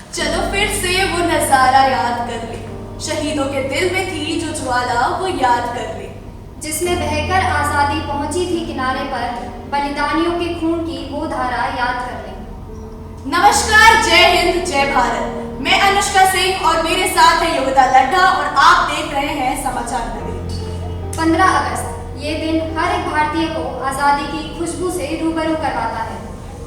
चलो फिर से वो नजारा याद कर ले, शहीदों के दिल में थी जो ज्वाला वो याद कर ले, जिसमें बहकर आजादी पहुंची थी किनारे पर, बलिदानियों के खून की वो धारा याद कर ले। नमस्कार, जय हिंद, जय भारत। मैं अनुष्का सिंह और मेरे साथ है योगिता लड्ढा और आप देख रहे हैं समाचार नगरी। 15 अगस्त ये दिन हर एक भारतीय को आज़ादी की खुशबू से रूबरू करवाता है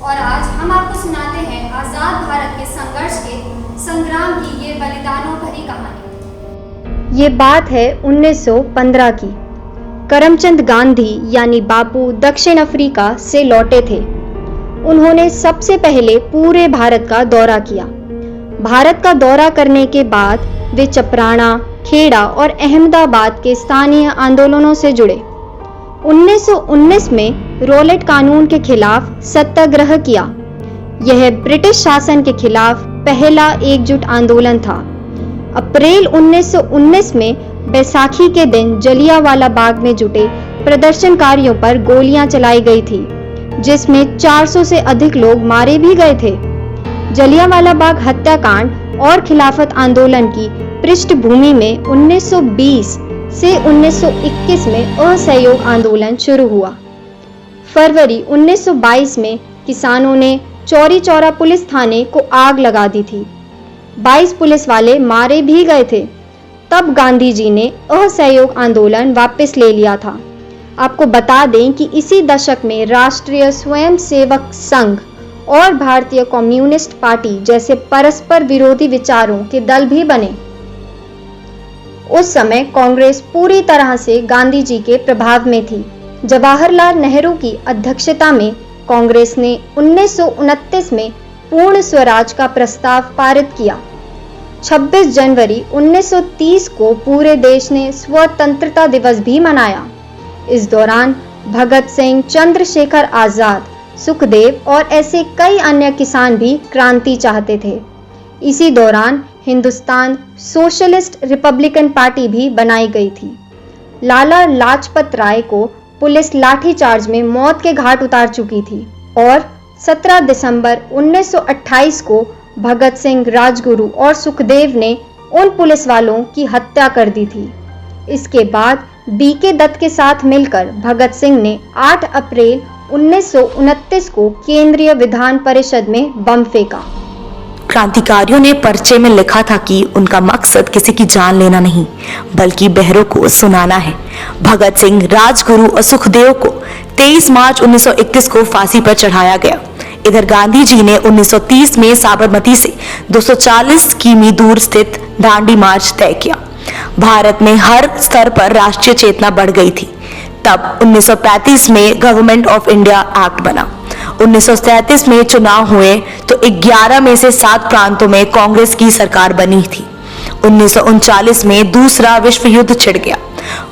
और आज हम आपको सुनाते हैं आज़ाद भारत के संघर्ष के संग्राम की ये बलिदानों भरी कहानी। ये बात है 1915 की। करमचंद गांधी यानी बापू दक्षिण अफ्रीका से लौटे थे। उन्होंने सबसे पहले पूरे भारत का दौरा किया। भारत का दौरा करने के बाद वे चपराना, खेड़ा और अहमदाबाद के स्थानीय आंदोलनों से जुड़े। 1919 में रॉलेट कानून के खिलाफ सत्याग्रह किया। यह ब्रिटिश शासन के खिलाफ पहला एकजुट आंदोलन था। अप्रैल 1919 में बैसाखी के दिन जलियांवाला बाग में जुटे प्रदर्शनकारियों पर गोलियां चलाई गई थी, जिसमें 400 से अधिक लोग मारे भी गए थे। जलियांवाला बाग हत्याकांड और खिलाफत आंदोलन की पृष्ठभूमि में 1920 से 1921 में असहयोग आंदोलन शुरू हुआ। फरवरी 1922 में किसानों ने चौरी चौरा पुलिस थाने को आग लगा दी थी। 22 पुलिस वाले मारे भी गए थे। तब गांधी जी ने असहयोग आंदोलन वापस ले लिया था। आपको बता दें कि इसी दशक में राष्ट्रीय स्वयंसेवक संघ और भारतीय कम्युनिस्ट पार्टी जैसे परस्पर विरोधी विचारों के दल भी बने। उस समय कांग्रेस पूरी तरह से गांधी जी के प्रभाव में थी। जवाहरलाल नेहरू की अध्यक्षता में कांग्रेस ने 1929 में पूर्ण स्वराज का प्रस्ताव पारित किया। 26 जनवरी 1930 को पूरे देश ने स्वतंत्रता दिवस भी मनाया। इस दौरान भगत सिंह, चंद्रशेखर आजाद, सुखदेव और ऐसे कई अन्य किसान भी क्रांति चाहते थे। इसी दौरान हिंदुस्तान सोशलिस्ट रिपब्लिकन पार्टी भी बनाई गई थी। लाला लाजपत राय को पुलिस लाठीचार्ज में मौत के घाट उतार चुकी थी और 17 दिसंबर 1928 को भगत सिंह, राजगुरु और सुखदेव ने उन पुलिस वालों की हत्या कर दी थी। इसके बाद बीके दत्त के साथ मिलकर भगत सिंह ने 8 अप्रैल 1929 को केंद्रीय विधान परिषद में बम फेंका। क्रांतिकारियों ने पर्चे में लिखा था कि उनका मकसद किसी की जान लेना नहीं, बल्कि बहरों को सुनाना है। भगत सिंह, राजगुरु और सुखदेव को 23 मार्च 1931 को फांसी पर चढ़ाया गया। इधर गांधी जी ने 1930 में साबरमती से 240 किमी दूर स्थित दांडी मार्च तय किया। भारत में हर स्तर पर राष्ट्रीय चेतना बढ़ गई थी। तब 1935 में गवर्नमेंट ऑफ इंडिया एक्ट बना। 1937 में चुनाव हुए तो 11 में से 7 प्रांतों में कांग्रेस की सरकार बनी थी। 1939 में दूसरा विश्व युद्ध छिड़ गया।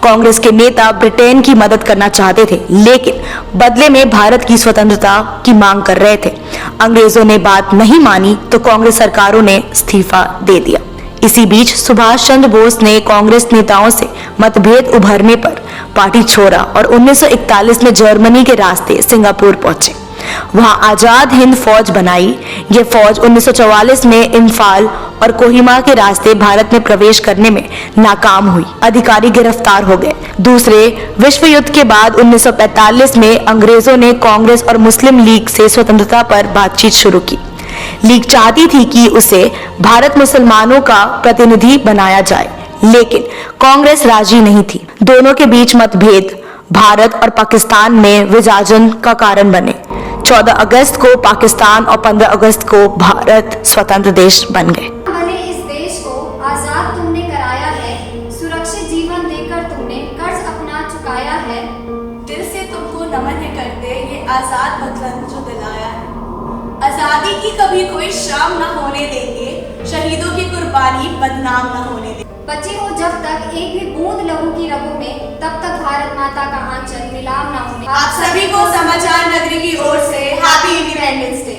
कांग्रेस के नेता ब्रिटेन की मदद करना चाहते थे, लेकिन बदले में भारत की स्वतंत्रता की मांग कर रहे थे। अंग्रेजों ने बात नहीं मानी तो कांग्रेस सरकारों ने इस्तीफा दे दिया। इसी बीच सुभाष चंद्र बोस ने कांग्रेस नेताओं से मतभेद उभरने पर पार्टी छोड़ा और 1941 में जर्मनी के रास्ते सिंगापुर पहुंचे। वहां आजाद हिंद फौज बनाई। यह फौज 1944 में इम्फाल और कोहिमा के रास्ते भारत में प्रवेश करने में नाकाम हुई। अधिकारी गिरफ्तार हो गए। दूसरे विश्व युद्ध के बाद 1945 में अंग्रेजों ने कांग्रेस और मुस्लिम लीग से स्वतंत्रता पर बातचीत शुरू की। लीग चाहती थी कि उसे भारत मुसलमानों का प्रतिनिधि बनाया जाए, लेकिन कांग्रेस राजी नहीं थी। दोनों के बीच मतभेद भारत और पाकिस्तान में विभाजन का कारण बने। 14 अगस्त को पाकिस्तान और 15 अगस्त को भारत स्वतंत्र देश बन गए। भले इस देश को आजाद तुमने कराया है, सुरक्षित जीवन देकर तुमने कर्ज अपना चुकाया है। दिल से तुमको नमन है करते ये आजाद वतन जो दिलाया है। आजादी की कभी कोई शाम न होने देंगे, शहीदों की कुर्बानी बदनाम न होने देंगे। बचे हो जब तक एक भी बूंद लहू की रगों में, तब तक भारत माता का आंचल नीलाम न होने। आप सभी को समाचार नगरी की ओर से हैप्पी इंडिपेंडेंस डे।